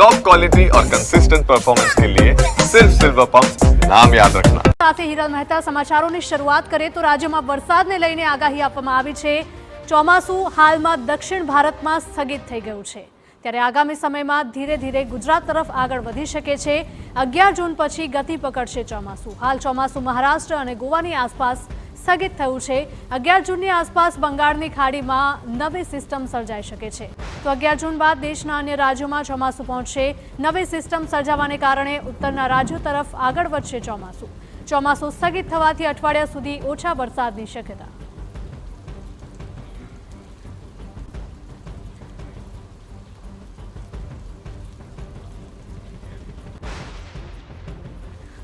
Top quality और consistent performance के लिए सिर्फ सिल्वर पंप नाम याद रखना। સાથે હિરલ મહેતા સમાચારોની શરૂઆત કરીએ તો રાજ્યમાં વરસાદને લઈને આગાહી આપવામાં આવી છે। ચોમાસું હાલમાં દક્ષિણ ભારતમાં સ્થગિત થઈ ગયું છે, ત્યારે આગામી સમયમાં ધીરે ધીરે ગુજરાત તરફ આગળ વધી શકે છે। 11 જૂન પછી ગતિ પકડશે ચોમાસું। હાલ ચોમાસું મહારાષ્ટ્ર અને ગોવાની આસપાસ સ્થગિત થયું છે। 11 જૂનની આસપાસ બંગાળની ખાડીમાં નવી સિસ્ટમ સર્જાઈ શકે છે, તો 11 જૂન બાદ દેશના અન્ય રાજ્યોમાં ચોમાસું પહોંચશે। નવી સિસ્ટમ સર્જાવાને કારણે ઉત્તરના રાજ્યો તરફ આગળ વધશે ચોમાસું। ચોમાસું સ્થગિત થવાથી અઠવાડિયા સુધી ઓછા વરસાદની શક્યતા।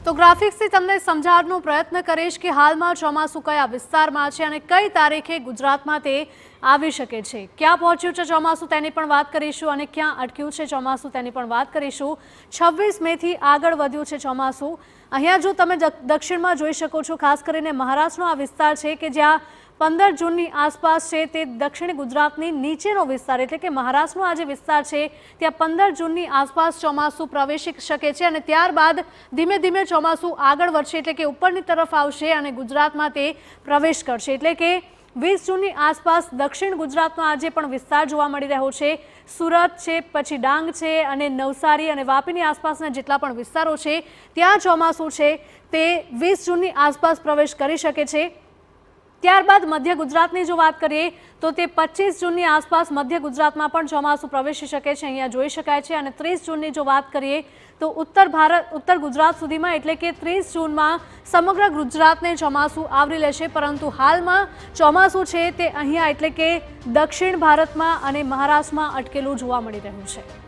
તો ગ્રાફિક્સથી તમને સમજાવવાનો પ્રયત્ન કરીશ કે હાલમાં ચોમાસું કયા વિસ્તારમાં છે અને કઈ તારીખે ગુજરાતમાં તે આવી શકે છે। ક્યાં પહોંચ્યું છે ચોમાસું તેની પણ વાત કરીશું અને ક્યાં અટક્યું છે ચોમાસું તેની પણ વાત કરીશું। 26 મેથી આગળ વધ્યું છે ચોમાસું। અહીંયા જો તમે દક્ષિણમાં જોઈ શકો છો, ખાસ કરીને મહારાષ્ટ્રનો આ વિસ્તાર છે કે જ્યાં 15 જૂનની આસપાસ છે તે દક્ષિણ ગુજરાતની નીચેનો વિસ્તાર, એટલે કે મહારાષ્ટ્રનો આ જે વિસ્તાર છે ત્યાં 15 જૂનની આસપાસ ચોમાસું પ્રવેશી શકે છે અને ત્યારબાદ ધીમે ધીમે ચોમાસું આગળ વધશે, એટલે કે ઉપરની તરફ આવશે અને ગુજરાતમાં તે પ્રવેશ કરશે। એટલે કે 20 જૂનની આસપાસ દક્ષિણ ગુજરાતનો આજે પણ વિસ્તાર જોવા મળી રહ્યો છે। સુરત છે, પછી ડાંગ છે અને નવસારી અને વાપીની આસપાસના જેટલા પણ વિસ્તારો છે ત્યાં ચોમાસું છે તે 20 જૂનની આસપાસ પ્રવેશ કરી શકે છે। ત્યારબાદ મધ્ય ગુજરાતની જો વાત કરીએ તો તે 25 જૂનની આસપાસ મધ્ય ગુજરાતમાં પણ ચોમાસું પ્રવેશી શકે છે, અહીંયા જોઈ શકાય છે। અને 30 જૂનની જો વાત કરીએ તો ઉત્તર ગુજરાત સુધીમાં, એટલે કે 30 જૂનમાં સમગ્ર ગુજરાતને ચોમાસું આવરી લેશે। પરંતુ હાલમાં ચોમાસું છે તે અહીંયા, એટલે કે દક્ષિણ ભારતમાં અને મહારાષ્ટ્રમાં અટકેલું જોવા મળી રહ્યું છે।